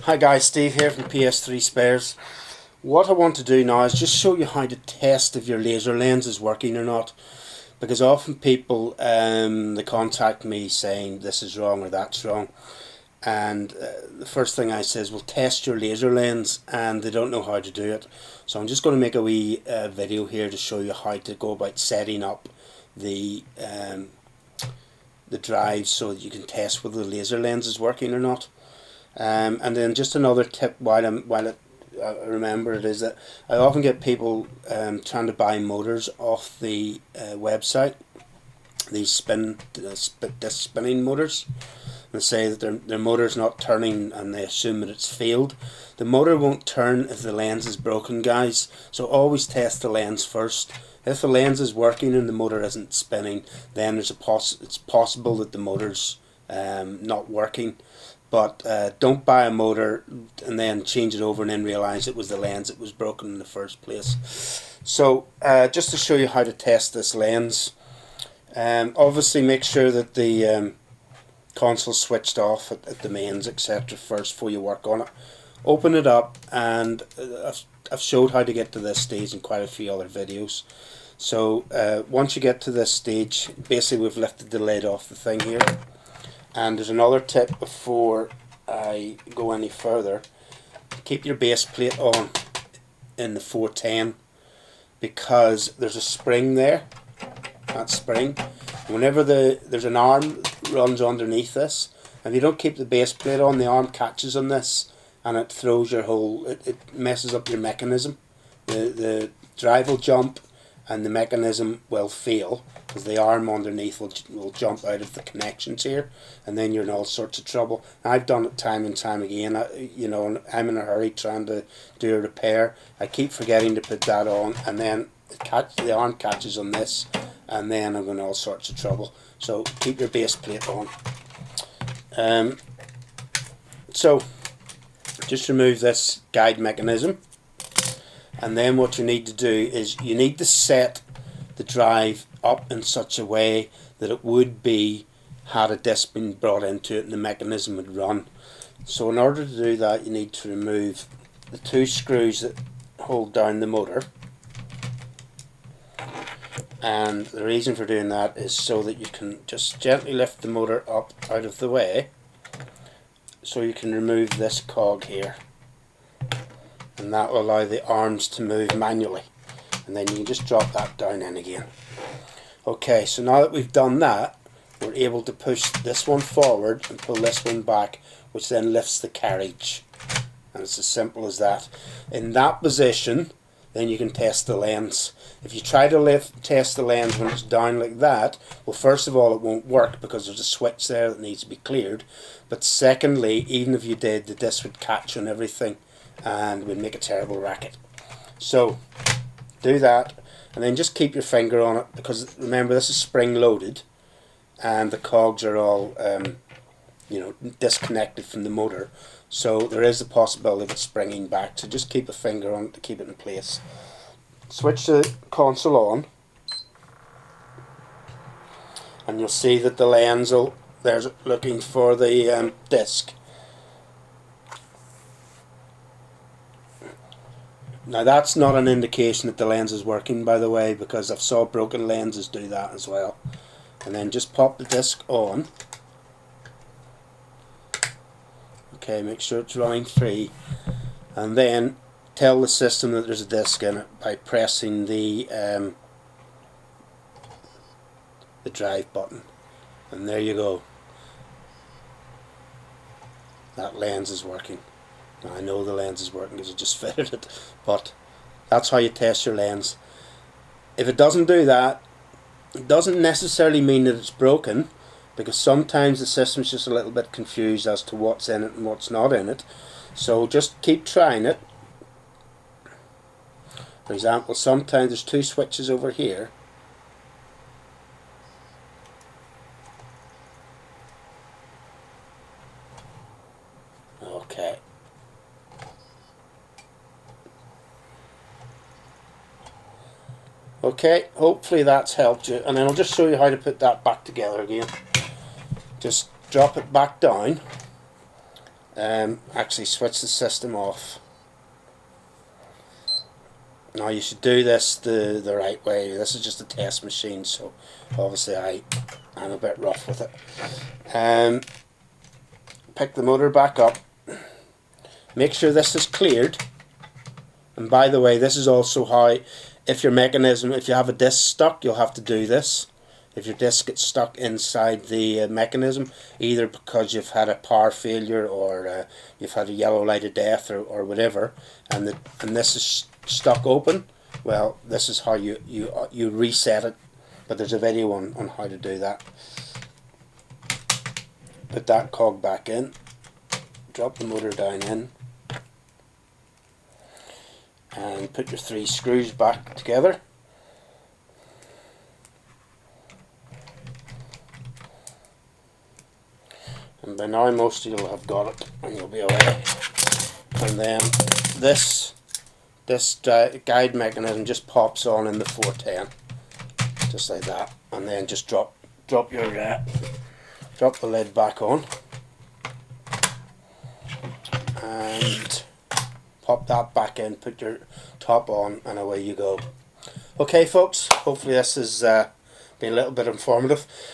Hi guys, Steve here from PS3 Spares. What I want to do now is just show you how to test if your laser lens is working or not, because often people they contact me saying this is wrong or that's wrong, and the first thing I say is, well, test your laser lens, and they don't know how to do it. So I'm just going to make a wee video here to show you how to go about setting up the drive so that you can test whether the laser lens is working or not. And then just another tip while I remember it is that I often get people trying to buy motors off the website, these spinning motors, and say that their motor's not turning and they assume that it's failed. The motor won't turn if the lens is broken, guys, so always test the lens first. If the lens is working and the motor isn't spinning, then it's possible that the motor's not working. But don't buy a motor and then change it over and then realise it was the lens that was broken in the first place. So just to show you how to test this lens, obviously make sure that the console's switched off at the mains, etc. first before you work on it. Open it up, and I've showed how to get to this stage in quite a few other videos. So once you get to this stage, basically we've lifted the lid off the thing here. And there's another tip before I go any further. Keep your base plate on in the 410, because there's a spring there, that spring. Whenever there's an arm that runs underneath this, and if you don't keep the base plate on, the arm catches on this and it throws your whole, it messes up your mechanism. The drive will jump and the mechanism will fail, because the arm underneath will jump out of the connections here, and then you're in all sorts of trouble. I've done it time and time again. I'm in a hurry trying to do a repair. I keep forgetting to put that on, and then the arm catches on this, and then I'm in all sorts of trouble. So keep your base plate on. So just remove this guide mechanism. And then what you need to do is you need to set the drive up in such a way that it would be had a disc been brought into it and the mechanism would run. So in order to do that, you need to remove the two screws that hold down the motor. And the reason for doing that is so that you can just gently lift the motor up out of the way, so you can remove this cog here. And that will allow the arms to move manually, and then you can just drop that down in again. Okay, so now that we've done that, we're able to push this one forward and pull this one back, which then lifts the carriage, and it's as simple as that. In that position, then you can test the lens. If you try to test the lens when it's down like that, well, first of all, it won't work because there's a switch there that needs to be cleared, but secondly, even if you did, the disc would catch on everything and would make a terrible racket. So do that, and then just keep your finger on it, because remember, this is spring loaded and the cogs are all disconnected from the motor, so there is a possibility of it springing back. So just keep a finger on it to keep it in place. Switch the console on, and you'll see that the lens there's looking for the disc. Now that's not an indication that the lens is working, by the way, because I've saw broken lenses do that as well. And then just pop the disc on. Okay, make sure it's running free, and then tell the system that there's a disc in it by pressing the drive button, and there you go. That lens is working. Now, I know the lens is working because I just fitted it, but that's how you test your lens. If it doesn't do that, it doesn't necessarily mean that it's broken, because sometimes the system's just a little bit confused as to what's in it and what's not in it. So just keep trying it. For example, sometimes there's two switches over here. Okay. Okay, hopefully that's helped you, and then I'll just show you how to put that back together again. Just drop it back down, actually switch the system off. Now you should do this the right way. This is just a test machine, so obviously I'm a bit rough with it. Pick the motor back up. Make sure this is cleared. And by the way, this is also how, if your mechanism, if you have a disc stuck, you'll have to do this. If your disc gets stuck inside the mechanism, either because you've had a power failure or you've had a yellow light of death or whatever, and this is stuck open, well, this is how you reset it. But there's a video on how to do that. Put that cog back in. Drop the motor down in. And put your 3 screws back together. And by now most of you will have got it and you'll be away. And then this guide mechanism just pops on in the 410, just like that, and then just drop the lid back on and pop that back in, put your top on, and away you go. Okay folks, hopefully this has been a little bit informative.